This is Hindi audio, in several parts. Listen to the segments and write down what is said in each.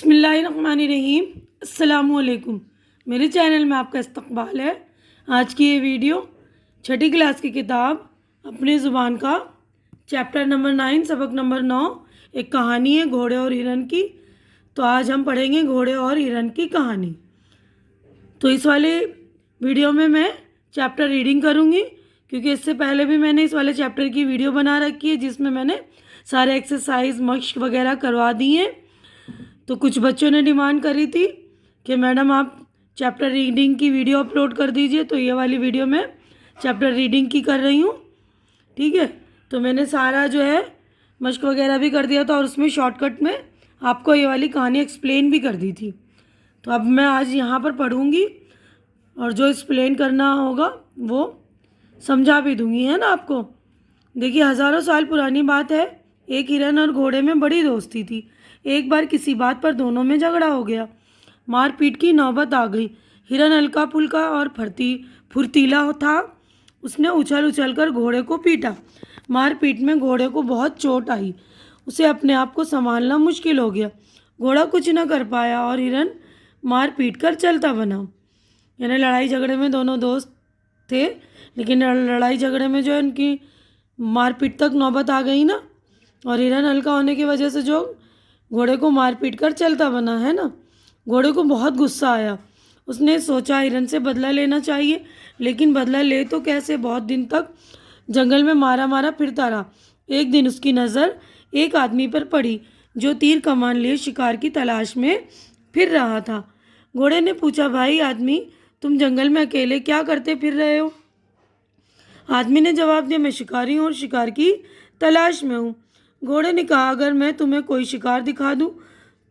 बिस्मिल्लाहिर्रहमानिर्रहीम। अस्सलामुअलैकुम। मेरे चैनल में आपका इस्तकबाल है। आज की ये वीडियो छठी क्लास की किताब अपनी ज़ुबान का चैप्टर नंबर 9 सबक नंबर 9 एक कहानी है घोड़े और हिरन की। तो आज हम पढ़ेंगे घोड़े और हिरन की कहानी। तो इस वाले वीडियो में मैं चैप्टर रीडिंग करूँगी, क्योंकि इससे पहले भी मैंने इस वाले चैप्टर की वीडियो बना रखी है जिसमें मैंने सारे एक्सरसाइज मश्क वगैरह करवा दी हैं। तो कुछ बच्चों ने डिमांड करी थी कि मैडम आप चैप्टर रीडिंग की वीडियो अपलोड कर दीजिए, तो ये वाली वीडियो मैं चैप्टर रीडिंग की कर रही हूँ। ठीक है, तो मैंने सारा जो है मश्क वगैरह भी कर दिया था और उसमें शॉर्टकट में आपको ये वाली कहानी एक्सप्लेन भी कर दी थी। तो अब मैं आज यहाँ पर पढ़ूँगी और जो एक्सप्लेन करना होगा वो समझा भी दूँगी, है ना आपको। देखिए, हज़ारों साल पुरानी बात है। एक हिरन और घोड़े में बड़ी दोस्ती थी। एक बार किसी बात पर दोनों में झगड़ा हो गया। मारपीट की नौबत आ गई। हिरन हल्का फुल्का और फुर्तीला था। उसने उछल उछल कर घोड़े को पीटा। मारपीट में घोड़े को बहुत चोट आई। उसे अपने आप को संभालना मुश्किल हो गया। घोड़ा कुछ न कर पाया और हिरन मार पीट कर चलता बना। यानी लड़ाई झगड़े में दोनों दोस्त थे, लेकिन लड़ाई झगड़े में जो है उनकी मारपीट तक नौबत आ गई ना, और हिरन हल्का होने की वजह से जो घोड़े को मार पीट कर चलता बना, है ना। घोड़े को बहुत गुस्सा आया। उसने सोचा हिरन से बदला लेना चाहिए, लेकिन बदला ले तो कैसे। बहुत दिन तक जंगल में मारा मारा फिरता रहा। एक दिन उसकी नज़र एक आदमी पर पड़ी जो तीर कमान लिए शिकार की तलाश में फिर रहा था। घोड़े ने पूछा, भाई आदमी, तुम जंगल में अकेले क्या करते फिर रहे हो। आदमी ने जवाब दिया, मैं शिकारी हूँ और शिकार की तलाश में हूँ। घोड़े ने कहा, अगर मैं तुम्हें कोई शिकार दिखा दूँ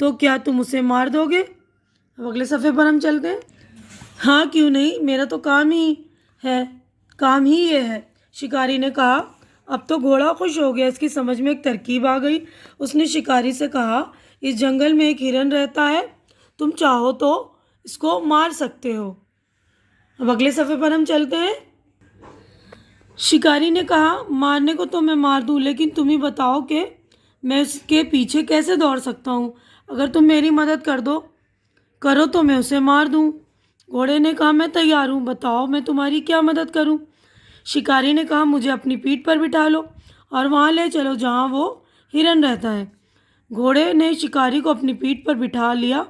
तो क्या तुम उसे मार दोगे। अब अगले सफ़े पर हम चलते हैं। हाँ, क्यों नहीं, मेरा तो काम ही ये है, शिकारी ने कहा। अब तो घोड़ा खुश हो गया। इसकी समझ में एक तरकीब आ गई। उसने शिकारी से कहा, इस जंगल में एक हिरन रहता है, तुम चाहो तो इसको मार सकते हो। अब अगले सफ़े पर हम चलते हैं। शिकारी ने कहा, मारने को तो मैं मार दूं, लेकिन तुम ही बताओ कि मैं उसके पीछे कैसे दौड़ सकता हूँ। अगर तुम मेरी मदद करो तो मैं उसे मार दूं। घोड़े ने कहा, मैं तैयार हूँ, बताओ मैं तुम्हारी क्या मदद करूँ। शिकारी ने कहा, मुझे अपनी पीठ पर बिठा लो और वहाँ ले चलो जहाँ वो हिरन रहता है। घोड़े ने शिकारी को अपनी पीठ पर बिठा लिया।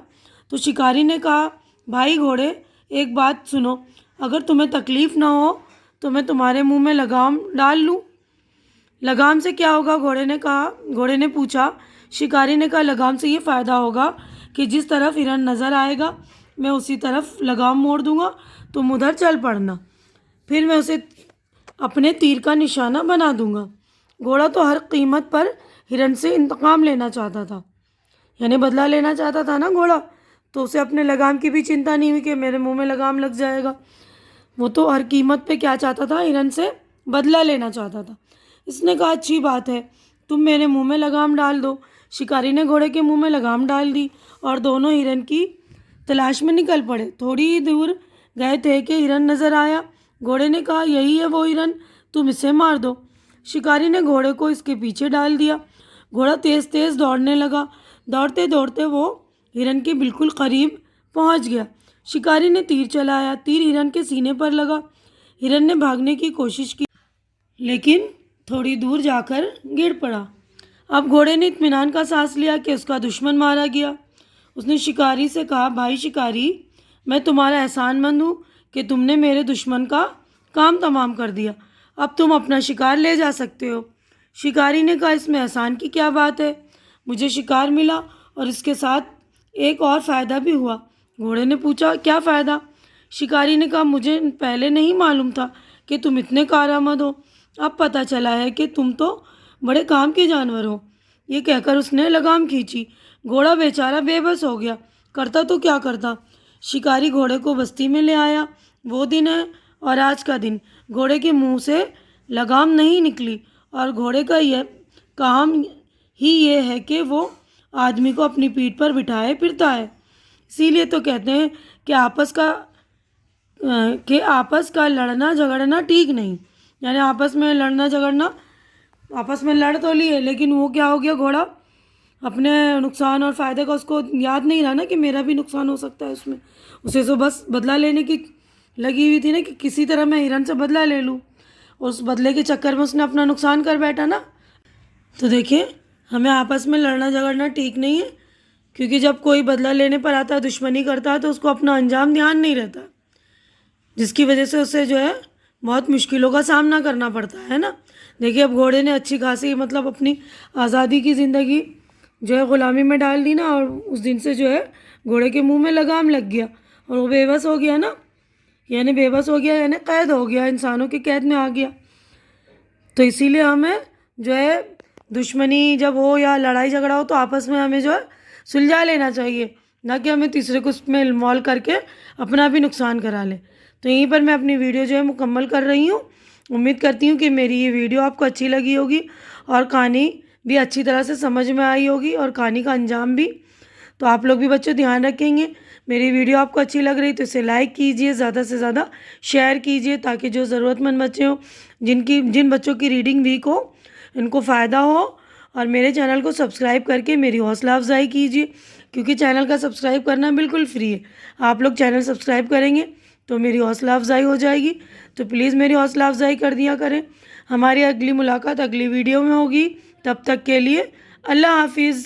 तो शिकारी ने कहा, भाई घोड़े, एक बात सुनो, अगर तुम्हें तकलीफ़ ना हो तो मैं तुम्हारे मुंह में लगाम डाल लूं। लगाम से क्या होगा, घोड़े ने पूछा। शिकारी ने कहा, लगाम से ये फ़ायदा होगा कि जिस तरफ हिरन नज़र आएगा मैं उसी तरफ लगाम मोड़ दूंगा, तुम उधर चल पड़ना, फिर मैं उसे अपने तीर का निशाना बना दूंगा। घोड़ा तो हर कीमत पर हिरन से इंतकाम लेना चाहता था, यानी बदला लेना चाहता था ना घोड़ा, तो उसे अपने लगाम की भी चिंता नहीं हुई कि मेरे मुंह में लगाम लग जाएगा। वो तो हर कीमत पे क्या चाहता था, हिरन से बदला लेना चाहता था। इसने कहा, अच्छी बात है, तुम मेरे मुंह में लगाम डाल दो। शिकारी ने घोड़े के मुंह में लगाम डाल दी और दोनों हिरन की तलाश में निकल पड़े। थोड़ी ही दूर गए थे कि हिरन नज़र आया। घोड़े ने कहा, यही है वो हिरन, तुम इसे मार दो। शिकारी ने घोड़े को इसके पीछे डाल दिया। घोड़ा तेज़ तेज़ दौड़ने लगा। दौड़ते दौड़ते वो हिरन के बिल्कुल करीब पहुंच गया। शिकारी ने तीर चलाया। तीर हिरन के सीने पर लगा। हिरन ने भागने की कोशिश की, लेकिन थोड़ी दूर जाकर गिर पड़ा। अब घोड़े ने इत्मीनान का सांस लिया कि उसका दुश्मन मारा गया। उसने शिकारी से कहा, भाई शिकारी, मैं तुम्हारा एहसानमंद हूँ कि तुमने मेरे दुश्मन का काम तमाम कर दिया। अब तुम अपना शिकार ले जा सकते हो। शिकारी ने कहा, इसमें एहसान की क्या बात है, मुझे शिकार मिला और इसके साथ एक और फ़ायदा भी हुआ। घोड़े ने पूछा, क्या फ़ायदा। शिकारी ने कहा, मुझे पहले नहीं मालूम था कि तुम इतने कारआमद हो। अब पता चला है कि तुम तो बड़े काम के जानवर हो। ये कहकर उसने लगाम खींची। घोड़ा बेचारा बेबस हो गया, करता तो क्या करता। शिकारी घोड़े को बस्ती में ले आया। वो दिन है और आज का दिन। घोड़े के मुंह से लगाम नहीं निकली और घोड़े का यह काम ही ये है कि वो आदमी को अपनी पीठ पर बिठाए फिरता है। इसीलिए तो कहते हैं कि आपस का लड़ना झगड़ना ठीक नहीं। यानी आपस में लड़ना झगड़ना, आपस में लड़ तो लिए, लेकिन वो क्या हो गया, घोड़ा अपने नुकसान और फ़ायदे का उसको याद नहीं रहा ना कि मेरा भी नुकसान हो सकता है उसमें। उसे तो बस बदला लेने की लगी हुई थी ना कि किसी तरह मैं हिरन से बदला ले लूँ। उस बदले के चक्कर में उसने अपना नुकसान कर बैठा ना। तो देखिए, हमें आपस में लड़ना झगड़ना ठीक नहीं है, क्योंकि जब कोई बदला लेने पर आता है, दुश्मनी करता है, तो उसको अपना अंजाम ध्यान नहीं रहता, जिसकी वजह से उसे जो है बहुत मुश्किलों का सामना करना पड़ता है ना। देखिए, अब घोड़े ने अच्छी खासी मतलब अपनी आज़ादी की ज़िंदगी जो है ग़ुलामी में डाल दी ना, और उस दिन से जो है घोड़े के मुंह में लगाम लग गया और वो बेबस हो गया ना, यानी बेबस हो गया, यानी कैद हो गया, इंसानों की कैद में आ गया। तो इसीलिए हमें जो है दुश्मनी जब हो या लड़ाई झगड़ा हो तो आपस में हमें जो है सुलझा लेना चाहिए, ना कि हमें तीसरे को उसमें इन्वॉल्व करके अपना भी नुकसान करा लें। तो यहीं पर मैं अपनी वीडियो जो है मुकम्मल कर रही हूँ। उम्मीद करती हूँ कि मेरी ये वीडियो आपको अच्छी लगी होगी और कहानी भी अच्छी तरह से समझ में आई होगी और कहानी का अंजाम भी। तो आप लोग भी बच्चों ध्यान रखेंगे। मेरी वीडियो आपको अच्छी लग रही तो इसे लाइक कीजिए, ज़्यादा से ज़्यादा शेयर कीजिए, ताकि जो ज़रूरतमंद बच्चे हों, जिन बच्चों की रीडिंग वीक हो, इनको फ़ायदा हो। और मेरे चैनल को सब्सक्राइब करके मेरी हौसला अफजाई कीजिए, क्योंकि चैनल का सब्सक्राइब करना बिल्कुल फ्री है। आप लोग चैनल सब्सक्राइब करेंगे तो मेरी हौसला अफजाई हो जाएगी। तो प्लीज़ मेरी हौसला अफजाई कर दिया करें। हमारी अगली मुलाकात अगली वीडियो में होगी। तब तक के लिए अल्लाह हाफिज़।